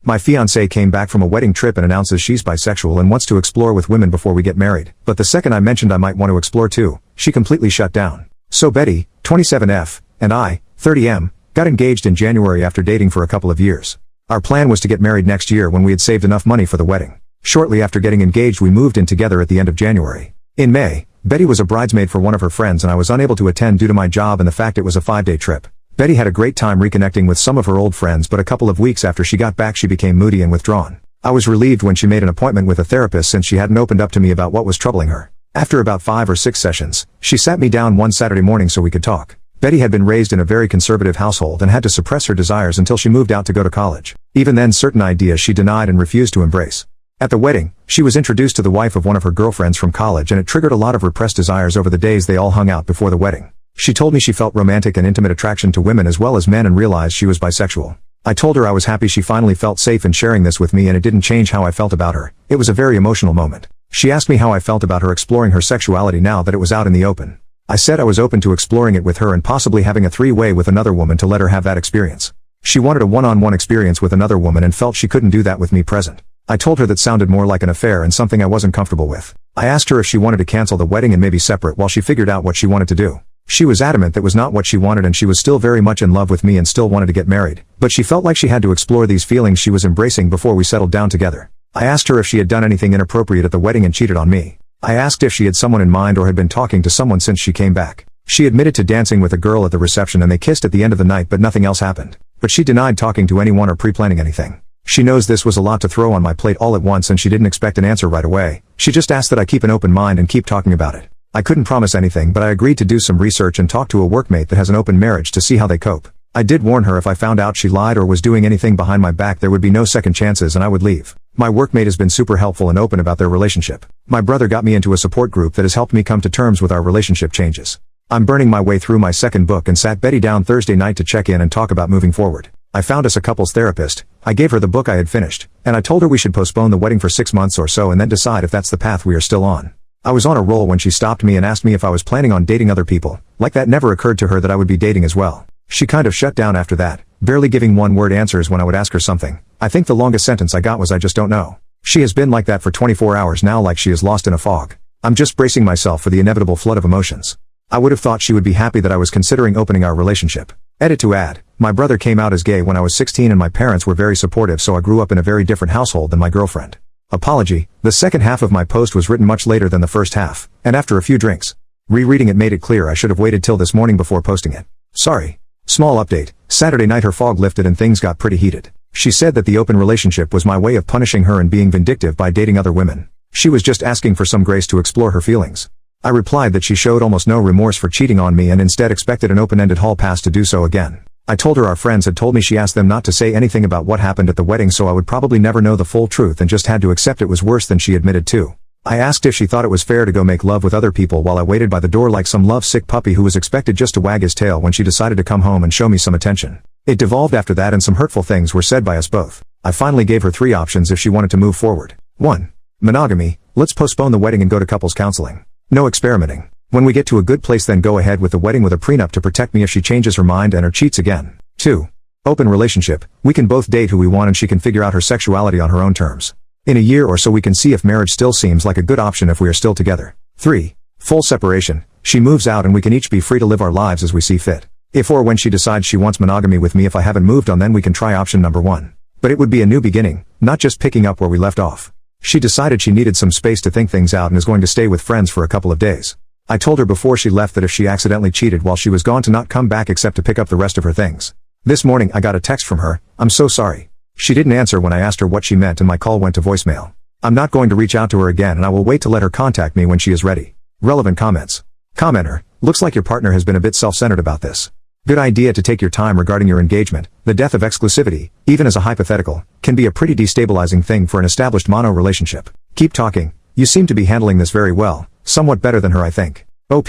My fiance came back from a wedding trip and announces she's bisexual and wants to explore with women before we get married. But the second I mentioned I might want to explore too, she completely shut down. So Betty, 27F, and I, 30M, got engaged in January after dating for a couple of years. Our plan was to get married next year when we had saved enough money for the wedding. Shortly after getting engaged we moved in together at the end of January. In May, Betty was a bridesmaid for one of her friends and I was unable to attend due to my job and the fact it was a 5-day trip. Betty had a great time reconnecting with some of her old friends, but a couple of weeks after she got back she became moody and withdrawn. I was relieved when she made an appointment with a therapist since she hadn't opened up to me about what was troubling her. After about 5 or 6 sessions, she sat me down one Saturday morning so we could talk. Betty had been raised in a very conservative household and had to suppress her desires until she moved out to go to college. Even then certain ideas she denied and refused to embrace. At the wedding, she was introduced to the wife of one of her girlfriends from college and it triggered a lot of repressed desires over the days they all hung out before the wedding. She told me she felt romantic and intimate attraction to women as well as men and realized she was bisexual. I told her I was happy she finally felt safe in sharing this with me and it didn't change how I felt about her. It was a very emotional moment. She asked me how I felt about her exploring her sexuality now that it was out in the open. I said I was open to exploring it with her and possibly having a 3-way with another woman to let her have that experience. She wanted a one-on-one experience with another woman and felt she couldn't do that with me present. I told her that sounded more like an affair and something I wasn't comfortable with. I asked her if she wanted to cancel the wedding and maybe separate while she figured out what she wanted to do. She was adamant that was not what she wanted and she was still very much in love with me and still wanted to get married, but she felt like she had to explore these feelings she was embracing before we settled down together. I asked her if she had done anything inappropriate at the wedding and cheated on me. I asked if she had someone in mind or had been talking to someone since she came back. She admitted to dancing with a girl at the reception and they kissed at the end of the night but nothing else happened. But she denied talking to anyone or pre-planning anything. She knows this was a lot to throw on my plate all at once and she didn't expect an answer right away. She just asked that I keep an open mind and keep talking about it. I couldn't promise anything but I agreed to do some research and talk to a workmate that has an open marriage to see how they cope. I did warn her if I found out she lied or was doing anything behind my back there would be no second chances and I would leave. My workmate has been super helpful and open about their relationship. My brother got me into a support group that has helped me come to terms with our relationship changes. I'm burning my way through my second book and sat Betty down Thursday night to check in and talk about moving forward. I found us a couples therapist, I gave her the book I had finished, and I told her we should postpone the wedding for 6 months or so and then decide if that's the path we are still on. I was on a roll when she stopped me and asked me if I was planning on dating other people, like that never occurred to her that I would be dating as well. She kind of shut down after that, barely giving one-word answers when I would ask her something. I think the longest sentence I got was I just don't know. She has been like that for 24 hours now, like she is lost in a fog. I'm just bracing myself for the inevitable flood of emotions. I would have thought she would be happy that I was considering opening our relationship. Edit to add, my brother came out as gay when I was 16 and my parents were very supportive, so I grew up in a very different household than my girlfriend. Apology, the second half of my post was written much later than the first half, and after a few drinks. Rereading it made it clear I should have waited till this morning before posting it. Sorry. Small update, Saturday night her fog lifted and things got pretty heated. She said that the open relationship was my way of punishing her and being vindictive by dating other women. She was just asking for some grace to explore her feelings. I replied that she showed almost no remorse for cheating on me and instead expected an open-ended hall pass to do so again. I told her our friends had told me she asked them not to say anything about what happened at the wedding so I would probably never know the full truth and just had to accept it was worse than she admitted to. I asked if she thought it was fair to go make love with other people while I waited by the door like some love-sick puppy who was expected just to wag his tail when she decided to come home and show me some attention. It devolved after that and some hurtful things were said by us both. I finally gave her 3 options if she wanted to move forward. 1. Monogamy, let's postpone the wedding and go to couples counseling. No experimenting. When we get to a good place then go ahead with the wedding with a prenup to protect me if she changes her mind and or cheats again. 2. Open relationship, we can both date who we want and she can figure out her sexuality on her own terms. In a year or so we can see if marriage still seems like a good option if we are still together. 3. Full separation, she moves out and we can each be free to live our lives as we see fit. If or when she decides she wants monogamy with me if I haven't moved on then we can try option number 1. But it would be a new beginning, not just picking up where we left off. She decided she needed some space to think things out and is going to stay with friends for a couple of days. I told her before she left that if she accidentally cheated while she was gone to not come back except to pick up the rest of her things. This morning I got a text from her, I'm so sorry. She didn't answer when I asked her what she meant and my call went to voicemail. I'm not going to reach out to her again and I will wait to let her contact me when she is ready. Relevant comments. Commenter, looks like your partner has been a bit self-centered about this. Good idea to take your time regarding your engagement. The death of exclusivity, even as a hypothetical, can be a pretty destabilizing thing for an established mono relationship. Keep talking. You seem to be handling this very well, somewhat better than her I think. OP,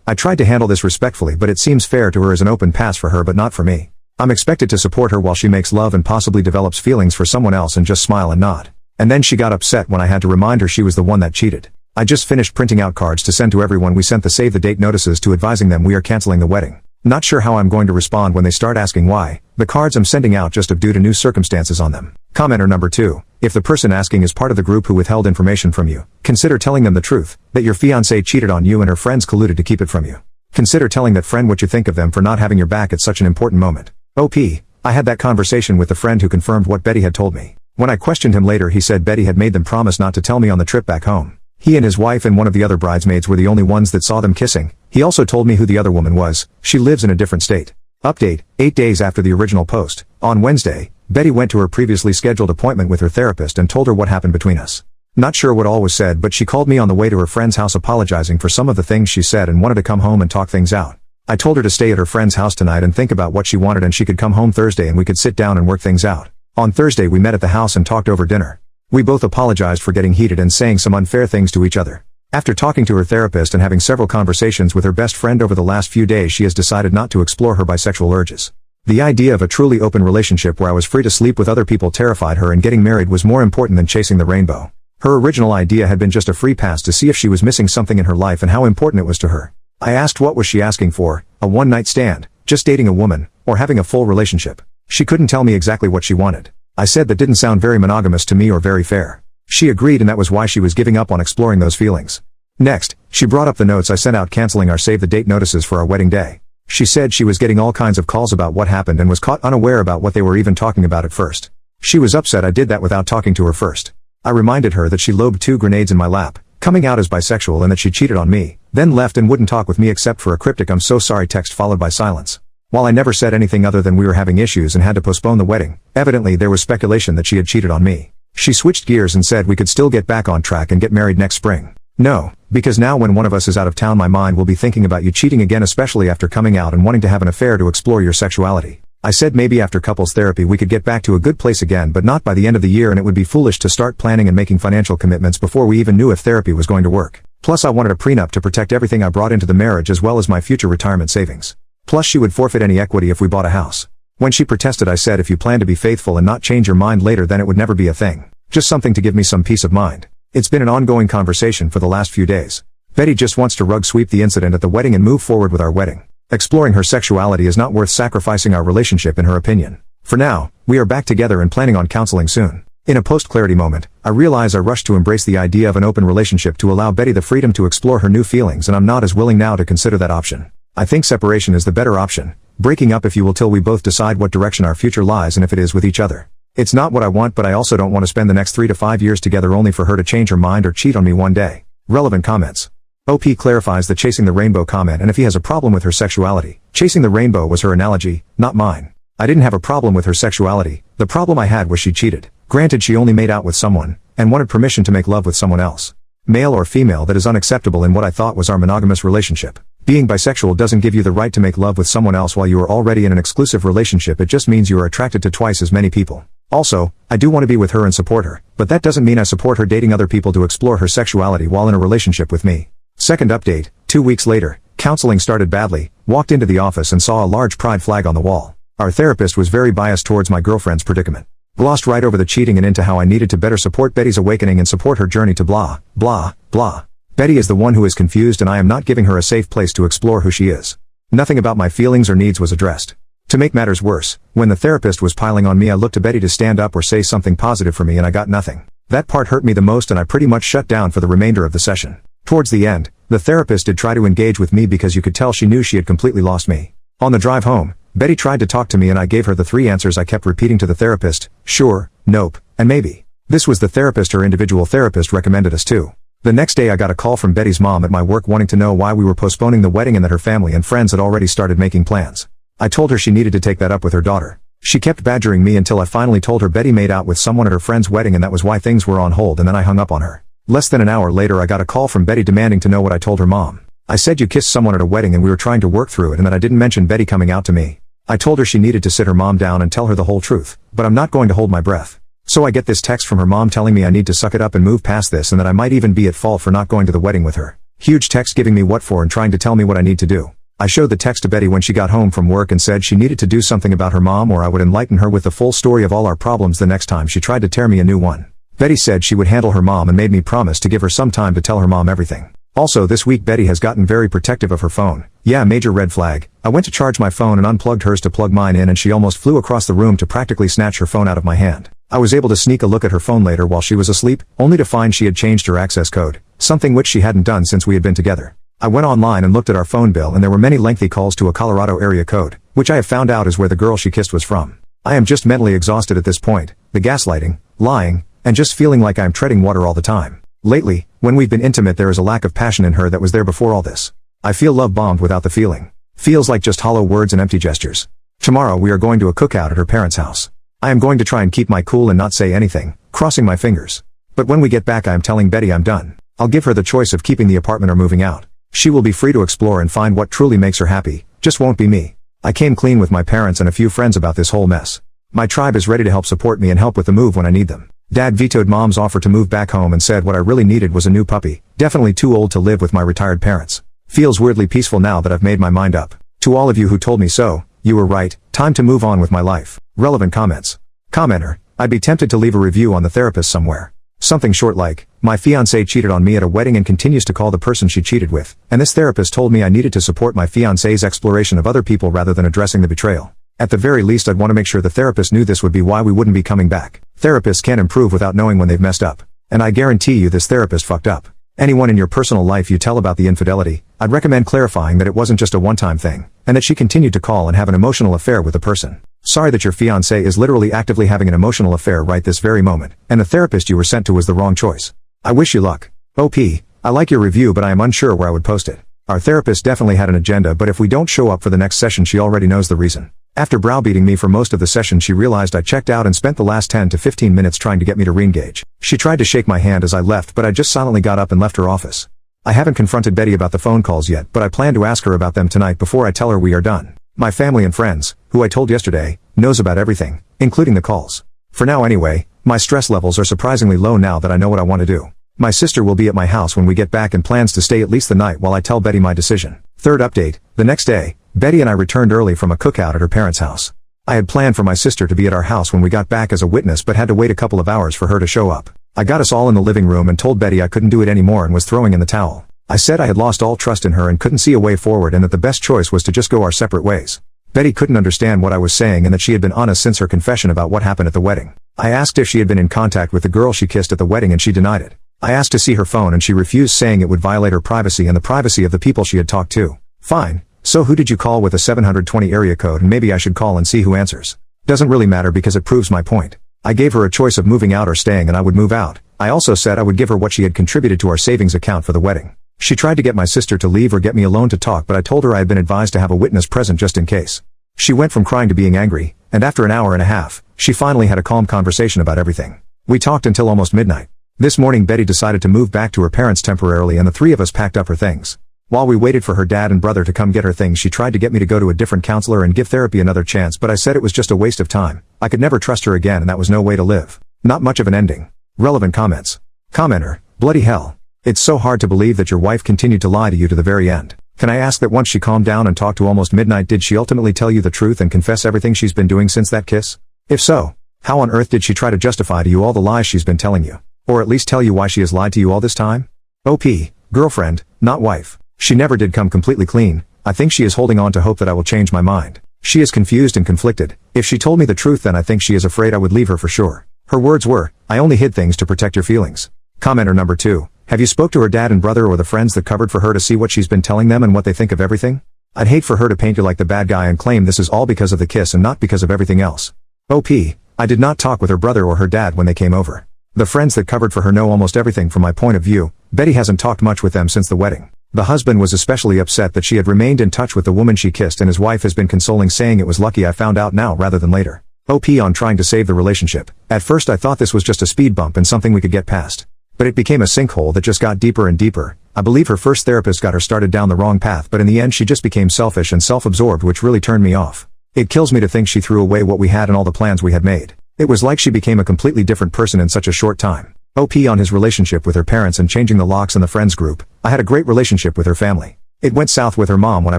I tried to handle this respectfully but it seems fair to her as an open pass for her but not for me. I'm expected to support her while she makes love and possibly develops feelings for someone else and just smile and nod. And then she got upset when I had to remind her she was the one that cheated. I just finished printing out cards to send to everyone we sent the save the date notices to advising them we are canceling the wedding. Not sure how I'm going to respond when they start asking why. The cards I'm sending out just due to new circumstances on them. Commenter number 2. If the person asking is part of the group who withheld information from you, consider telling them the truth, that your fiancé cheated on you and her friends colluded to keep it from you. Consider telling that friend what you think of them for not having your back at such an important moment. OP. I had that conversation with the friend who confirmed what Betty had told me. When I questioned him later, he said Betty had made them promise not to tell me on the trip back home. He and his wife and one of the other bridesmaids were the only ones that saw them kissing. He also told me who the other woman was. She lives in a different state. Update, 8 days after the original post. On Wednesday, Betty went to her previously scheduled appointment with her therapist and told her what happened between us. Not sure what all was said, but she called me on the way to her friend's house apologizing for some of the things she said and wanted to come home and talk things out. I told her to stay at her friend's house tonight and think about what she wanted, and she could come home Thursday and we could sit down and work things out. On Thursday we met at the house and talked over dinner. We both apologized for getting heated and saying some unfair things to each other. After talking to her therapist and having several conversations with her best friend over the last few days, she has decided not to explore her bisexual urges. The idea of a truly open relationship where I was free to sleep with other people terrified her, and getting married was more important than chasing the rainbow. Her original idea had been just a free pass to see if she was missing something in her life and how important it was to her. I asked what was she asking for, a one-night stand, just dating a woman, or having a full relationship. She couldn't tell me exactly what she wanted. I said that didn't sound very monogamous to me or very fair. She agreed, and that was why she was giving up on exploring those feelings. Next, she brought up the notes I sent out canceling our save the date notices for our wedding day. She said she was getting all kinds of calls about what happened and was caught unaware about what they were even talking about at first. She was upset I did that without talking to her first. I reminded her that she lobbed 2 grenades in my lap, coming out as bisexual, and that she cheated on me, then left and wouldn't talk with me except for a cryptic "I'm so sorry" text followed by silence. While I never said anything other than we were having issues and had to postpone the wedding, evidently there was speculation that she had cheated on me. She switched gears and said we could still get back on track and get married next spring. No, because now when one of us is out of town, my mind will be thinking about you cheating again, especially after coming out and wanting to have an affair to explore your sexuality. I said maybe after couples therapy we could get back to a good place again, but not by the end of the year, and it would be foolish to start planning and making financial commitments before we even knew if therapy was going to work. Plus I wanted a prenup to protect everything I brought into the marriage as well as my future retirement savings. Plus she would forfeit any equity if we bought a house. When she protested, I said if you plan to be faithful and not change your mind later, then it would never be a thing. Just something to give me some peace of mind. It's been an ongoing conversation for the last few days. Betty just wants to rug sweep the incident at the wedding and move forward with our wedding. Exploring her sexuality is not worth sacrificing our relationship, in her opinion. For now, we are back together and planning on counseling soon. In a post-clarity moment, I realize I rushed to embrace the idea of an open relationship to allow Betty the freedom to explore her new feelings, and I'm not as willing now to consider that option. I think separation is the better option. Breaking up, if you will, till we both decide what direction our future lies and if it is with each other. It's not what I want, but I also don't want to spend the next 3 to 5 years together only for her to change her mind or cheat on me one day. Relevant comments. OP clarifies the chasing the rainbow comment, and if he has a problem with her sexuality, chasing the rainbow was her analogy, not mine. I didn't have a problem with her sexuality. The problem I had was she cheated. Granted, she only made out with someone, and wanted permission to make love with someone else. Male or female, that is unacceptable in what I thought was our monogamous relationship. Being bisexual doesn't give you the right to make love with someone else while you are already in an exclusive relationship. It just means you are attracted to twice as many people. Also, I do want to be with her and support her, but that doesn't mean I support her dating other people to explore her sexuality while in a relationship with me. Second update, 2 weeks later, counseling started badly. Walked into the office and saw a large pride flag on the wall. Our therapist was very biased towards my girlfriend's predicament. Glossed right over the cheating and into how I needed to better support Betty's awakening and support her journey to blah, blah, blah. Betty is the one who is confused, and I am not giving her a safe place to explore who she is. Nothing about my feelings or needs was addressed. To make matters worse, when the therapist was piling on me, I looked to Betty to stand up or say something positive for me, and I got nothing. That part hurt me the most, and I pretty much shut down for the remainder of the session. Towards the end, the therapist did try to engage with me because you could tell she knew she had completely lost me. On the drive home, Betty tried to talk to me and I gave her the 3 answers I kept repeating to the therapist: sure, nope, and maybe. This was the therapist her individual therapist recommended us to. The next day I got a call from Betty's mom at my work wanting to know why we were postponing the wedding and that her family and friends had already started making plans. I told her she needed to take that up with her daughter. She kept badgering me until I finally told her Betty made out with someone at her friend's wedding and that was why things were on hold, and then I hung up on her. Less than an hour later I got a call from Betty demanding to know what I told her mom. I said you kissed someone at a wedding and we were trying to work through it, and that I didn't mention Betty coming out to me. I told her she needed to sit her mom down and tell her the whole truth, but I'm not going to hold my breath. So I get this text from her mom telling me I need to suck it up and move past this, and that I might even be at fault for not going to the wedding with her. Huge text giving me what for and trying to tell me what I need to do. I showed the text to Betty when she got home from work and said she needed to do something about her mom or I would enlighten her with the full story of all our problems the next time she tried to tear me a new one. Betty said she would handle her mom and made me promise to give her some time to tell her mom everything. Also, this week Betty has gotten very protective of her phone, Yeah, major red flag. I went to charge my phone and unplugged hers to plug mine in, and she almost flew across the room to practically snatch her phone out of my hand. I was able to sneak a look at her phone later while she was asleep, only to find she had changed her access code, something which she hadn't done since we had been together. I went online and looked at our phone bill, and there were many lengthy calls to a Colorado area code, which I have found out is where the girl she kissed was from. I am just mentally exhausted at this point, the gaslighting, lying, and just feeling like I am treading water all the time. Lately, when we've been intimate, there is a lack of passion in her that was there before all this. I feel love bombed without the feeling. Feels like just hollow words and empty gestures. Tomorrow we are going to a cookout at her parents' house. I am going to try and keep my cool and not say anything, crossing my fingers. But when we get back, I am telling Betty I'm done. I'll give her the choice of keeping the apartment or moving out. She will be free to explore and find what truly makes her happy, just won't be me. I came clean with my parents and a few friends about this whole mess. My tribe is ready to help support me and help with the move when I need them. Dad vetoed Mom's offer to move back home and said what I really needed was a new puppy, definitely too old to live with my retired parents. Feels weirdly peaceful now that I've made my mind up. To all of you who told me so, you were right, time to move on with my life. Relevant comments. Commenter, I'd be tempted to leave a review on the therapist somewhere. Something short like, my fiance cheated on me at a wedding and continues to call the person she cheated with, and this therapist told me I needed to support my fiance's exploration of other people rather than addressing the betrayal. At the very least, I'd want to make sure the therapist knew this would be why we wouldn't be coming back. Therapists can't improve without knowing when they've messed up. And I guarantee you this therapist fucked up. Anyone in your personal life you tell about the infidelity, I'd recommend clarifying that it wasn't just a one-time thing, and that she continued to call and have an emotional affair with the person. Sorry that your fiancé is literally actively having an emotional affair right this very moment, and the therapist you were sent to was the wrong choice. I wish you luck. OP, I like your review, but I am unsure where I would post it. Our therapist definitely had an agenda, but if we don't show up for the next session, she already knows the reason. After browbeating me for most of the session, she realized I checked out and spent the last 10 to 15 minutes trying to get me to re-engage. She tried to shake my hand as I left, but I just silently got up and left her office. I haven't confronted Betty about the phone calls yet, but I plan to ask her about them tonight before I tell her we are done. My family and friends, who I told yesterday, knows about everything, including the calls. For now anyway, my stress levels are surprisingly low now that I know what I want to do. My sister will be at my house when we get back and plans to stay at least the night while I tell Betty my decision. Third update, the next day, Betty and I returned early from a cookout at her parents' house. I had planned for my sister to be at our house when we got back as a witness, but had to wait a couple of hours for her to show up. I got us all in the living room and told Betty I couldn't do it anymore and was throwing in the towel. I said I had lost all trust in her and couldn't see a way forward, and that the best choice was to just go our separate ways. Betty couldn't understand what I was saying and that she had been honest since her confession about what happened at the wedding. I asked if she had been in contact with the girl she kissed at the wedding and she denied it. I asked to see her phone and she refused, saying it would violate her privacy and the privacy of the people she had talked to. Fine. So who did you call with a 720 area code, and maybe I should call and see who answers? Doesn't really matter because it proves my point. I gave her a choice of moving out or staying, and I would move out. I also said I would give her what she had contributed to our savings account for the wedding. She tried to get my sister to leave or get me alone to talk, but I told her I had been advised to have a witness present just in case. She went from crying to being angry, and after an hour and a half, she finally had a calm conversation about everything. We talked until almost midnight. This morning Betty decided to move back to her parents temporarily, and the three of us packed up her things. While we waited for her dad and brother to come get her things, she tried to get me to go to a different counselor and give therapy another chance, but I said it was just a waste of time. I could never trust her again, and that was no way to live. Not much of an ending. Relevant comments. Commenter, bloody hell. It's so hard to believe that your wife continued to lie to you to the very end. Can I ask that once she calmed down and talked to almost midnight, did she ultimately tell you the truth and confess everything she's been doing since that kiss? If so, how on earth did she try to justify to you all the lies she's been telling you? Or at least tell you why she has lied to you all this time? OP, girlfriend, not wife. She never did come completely clean. I think she is holding on to hope that I will change my mind. She is confused and conflicted. If she told me the truth, then I think she is afraid I would leave her for sure. Her words were, I only hid things to protect your feelings. Commenter number 2. Have you spoke to her dad and brother or the friends that covered for her to see what she's been telling them and what they think of everything? I'd hate for her to paint you like the bad guy and claim this is all because of the kiss and not because of everything else. OP, I did not talk with her brother or her dad when they came over. The friends that covered for her know almost everything from my point of view. Betty hasn't talked much with them since the wedding. The husband was especially upset that she had remained in touch with the woman she kissed, and his wife has been consoling, saying it was lucky I found out now rather than later. OP on trying to save the relationship. At first I thought this was just a speed bump and something we could get past. But it became a sinkhole that just got deeper and deeper. I believe her first therapist got her started down the wrong path, but in the end she just became selfish and self-absorbed, which really turned me off. It kills me to think she threw away what we had and all the plans we had made. It was like she became a completely different person in such a short time. OP on his relationship with her parents and changing the locks in the friends group. I had a great relationship with her family. It went south with her mom when I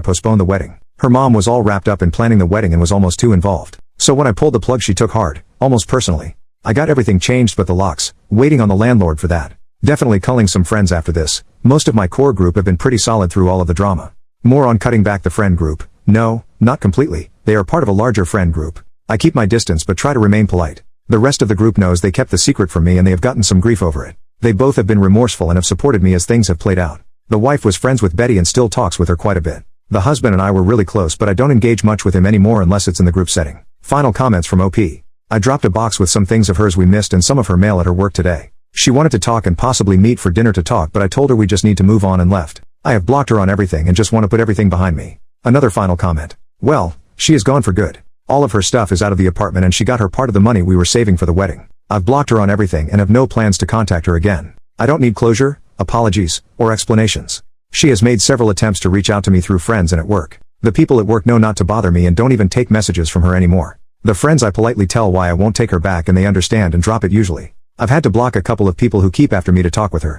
postponed the wedding. Her mom was all wrapped up in planning the wedding and was almost too involved. So when I pulled the plug, she took hard, almost personally. I got everything changed but the locks, waiting on the landlord for that. Definitely culling some friends after this. Most of my core group have been pretty solid through all of the drama. More on cutting back the friend group. No, not completely, they are part of a larger friend group. I keep my distance but try to remain polite. The rest of the group knows they kept the secret from me and they have gotten some grief over it. They both have been remorseful and have supported me as things have played out. The wife was friends with Betty and still talks with her quite a bit. The husband and I were really close but I don't engage much with him anymore unless it's in the group setting. Final comments from OP. I dropped a box with some things of hers we missed and some of her mail at her work today. She wanted to talk and possibly meet for dinner to talk but I told her we just need to move on and left. I have blocked her on everything and just want to put everything behind me. Another final comment. Well, she is gone for good. All of her stuff is out of the apartment and she got her part of the money we were saving for the wedding. I've blocked her on everything and have no plans to contact her again. I don't need closure, apologies, or explanations. She has made several attempts to reach out to me through friends and at work. The people at work know not to bother me and don't even take messages from her anymore. The friends I politely tell why I won't take her back and they understand and drop it usually. I've had to block a couple of people who keep after me to talk with her.